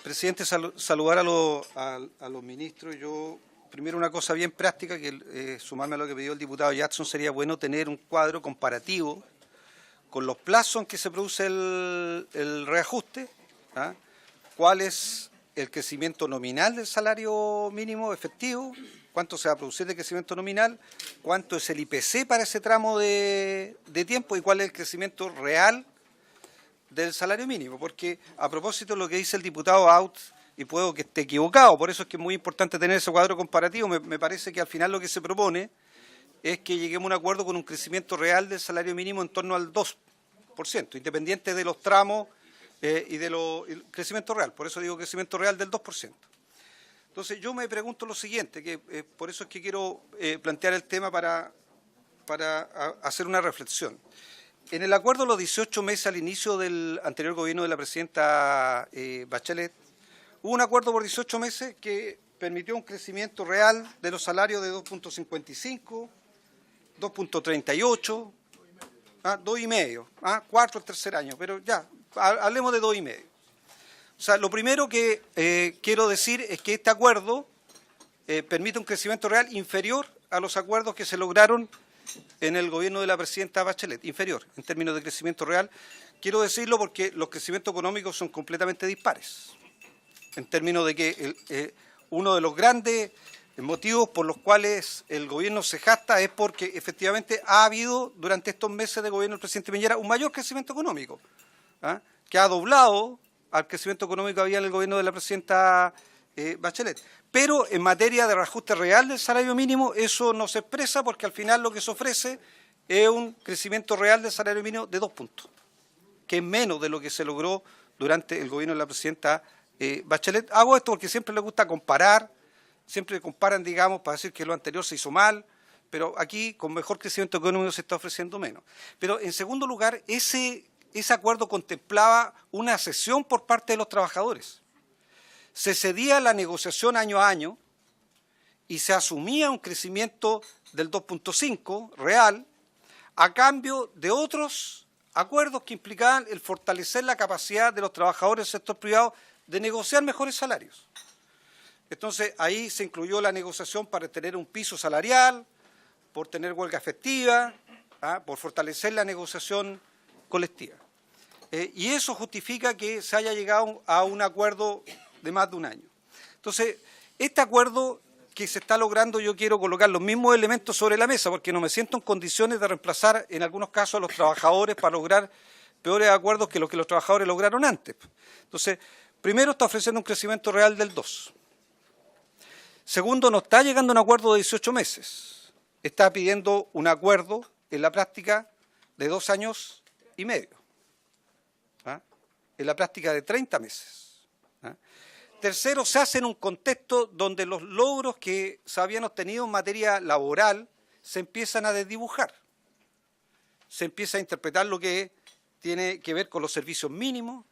Presidente, saludar a los ministros. Yo, primero, una cosa bien práctica, que sumarme a lo que pidió el diputado Jackson, sería bueno tener un cuadro comparativo con los plazos en que se produce el reajuste, ¿ah? ¿Cuál es el crecimiento nominal del salario mínimo efectivo? ¿Cuánto se va a producir de crecimiento nominal? ¿Cuánto es el IPC para ese tramo de tiempo? ¿Y cuál es el crecimiento real del salario mínimo? Porque a propósito de lo que dice el diputado Out, y puedo que esté equivocado, por eso es que es muy importante tener ese cuadro comparativo, me parece que al final lo que se propone es que lleguemos a un acuerdo con un crecimiento real del salario mínimo en torno al 2%, independiente de los tramos y del crecimiento real. Por eso digo crecimiento real del 2%. Entonces yo me pregunto lo siguiente, que por eso es que quiero plantear el tema para hacer una reflexión. En el acuerdo de los 18 meses al inicio del anterior gobierno de la presidenta Bachelet, hubo un acuerdo por 18 meses que permitió un crecimiento real de los salarios de 2.55, 2.38, 2,5, 4 el tercer año, pero ya, hablemos de 2,5. O sea, lo primero que quiero decir es que este acuerdo permite un crecimiento real inferior a los acuerdos que se lograron en el gobierno de la presidenta Bachelet, inferior en términos de crecimiento real. Quiero decirlo porque los crecimientos económicos son completamente dispares, en términos de que uno de los grandes motivos por los cuales el gobierno se jacta es porque efectivamente ha habido durante estos meses de gobierno del presidente Piñera un mayor crecimiento económico, que ha doblado al crecimiento económico que había en el gobierno de la presidenta Bachelet. Pero en materia de reajuste real del salario mínimo, eso no se expresa porque al final lo que se ofrece es un crecimiento real del salario mínimo de 2 puntos, que es menos de lo que se logró durante el gobierno de la presidenta Bachelet. Hago esto porque siempre les gusta comparar, siempre comparan, digamos, para decir que lo anterior se hizo mal, pero aquí con mejor crecimiento económico se está ofreciendo menos. Pero en segundo lugar, ese acuerdo contemplaba una cesión por parte de los trabajadores. Se cedía la negociación año a año y se asumía un crecimiento del 2.5 real a cambio de otros acuerdos que implicaban el fortalecer la capacidad de los trabajadores del sector privado de negociar mejores salarios. Entonces, ahí se incluyó la negociación para tener un piso salarial, por tener huelga efectiva, por fortalecer la negociación colectiva. Y eso justifica que se haya llegado a un acuerdo de más de un año. Entonces, este acuerdo que se está logrando, yo quiero colocar los mismos elementos sobre la mesa, porque no me siento en condiciones de reemplazar en algunos casos a los trabajadores para lograr peores acuerdos que los trabajadores lograron antes. Entonces, primero está ofreciendo un crecimiento real del 2. Segundo, no está llegando a un acuerdo de 18 meses. Está pidiendo un acuerdo, en la práctica, de 2 años y medio. En la práctica de 30 meses. Tercero, se hace en un contexto donde los logros que se habían obtenido en materia laboral se empiezan a desdibujar. Se empieza a interpretar lo que tiene que ver con los servicios mínimos,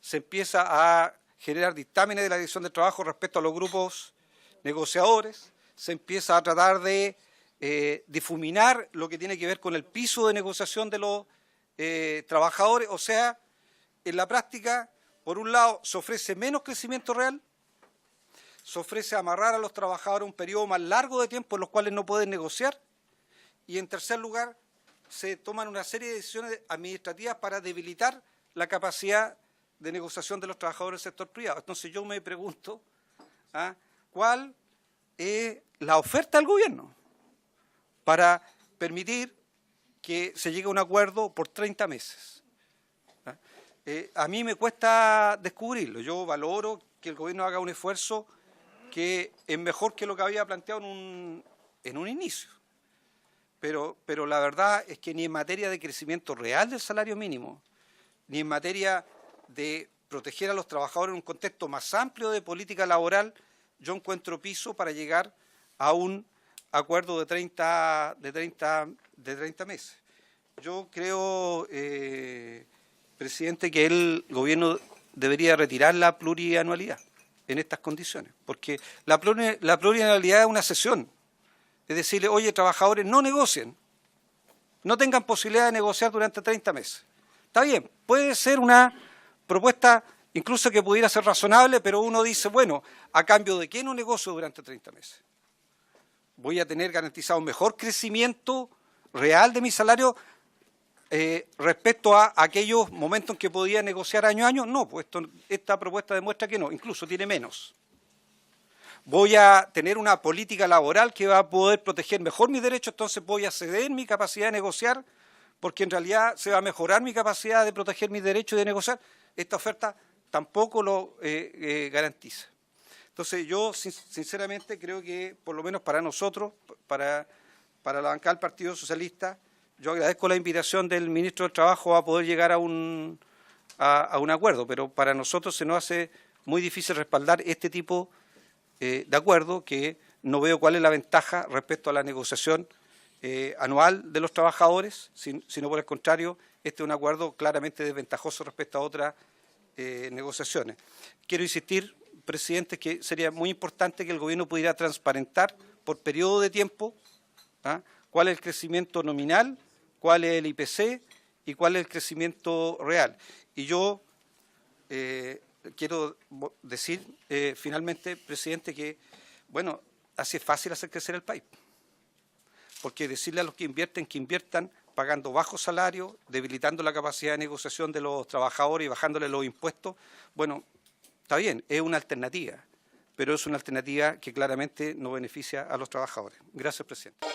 se empieza a generar dictámenes de la Dirección del Trabajo respecto a los grupos negociadores, se empieza a tratar de difuminar lo que tiene que ver con el piso de negociación de los trabajadores. O sea, en la práctica, por un lado, se ofrece menos crecimiento real, se ofrece amarrar a los trabajadores un periodo más largo de tiempo en los cuales no pueden negociar, y en tercer lugar, se toman una serie de decisiones administrativas para debilitar la capacidad de negociación de los trabajadores del sector privado. Entonces yo me pregunto, ¿cuál es la oferta del gobierno para permitir que se llegue a un acuerdo por 30 meses? A mí me cuesta descubrirlo. Yo valoro que el gobierno haga un esfuerzo que es mejor que lo que había planteado en un inicio. Pero la verdad es que ni en materia de crecimiento real del salario mínimo, ni en materia de proteger a los trabajadores en un contexto más amplio de política laboral, yo encuentro piso para llegar a un acuerdo de 30 meses. Yo creo, presidente, que el gobierno debería retirar la plurianualidad en estas condiciones, porque la plurianualidad es una cesión. Es decirle, oye, trabajadores, no negocien, no tengan posibilidad de negociar durante 30 meses. Está bien, puede ser una propuesta incluso que pudiera ser razonable, pero uno dice, bueno, ¿a cambio de qué no negocio durante 30 meses? ¿Voy a tener garantizado un mejor crecimiento real de mi salario respecto a aquellos momentos en que podía negociar año a año? No, pues esta propuesta demuestra que no, incluso tiene menos. ¿Voy a tener una política laboral que va a poder proteger mejor mis derechos? Entonces voy a ceder mi capacidad de negociar, porque en realidad se va a mejorar mi capacidad de proteger mis derechos y de negociar. Esta oferta tampoco lo garantiza. Entonces yo sinceramente creo que por lo menos para nosotros, para la bancada del Partido Socialista, yo agradezco la invitación del ministro del Trabajo a poder llegar a un acuerdo, pero para nosotros se nos hace muy difícil respaldar este tipo de acuerdo, que no veo cuál es la ventaja respecto a la negociación anual de los trabajadores, sino por el contrario, este es un acuerdo claramente desventajoso respecto a otras negociaciones. Quiero insistir, presidente, que sería muy importante que el gobierno pudiera transparentar por periodo de tiempo cuál es el crecimiento nominal, cuál es el IPC y cuál es el crecimiento real. Y yo quiero decir finalmente, presidente, que, bueno, así es fácil hacer crecer el país. Porque decirle a los que inviertan pagando bajos salarios, debilitando la capacidad de negociación de los trabajadores y bajándole los impuestos, bueno, está bien, es una alternativa, pero es una alternativa que claramente no beneficia a los trabajadores. Gracias, presidente.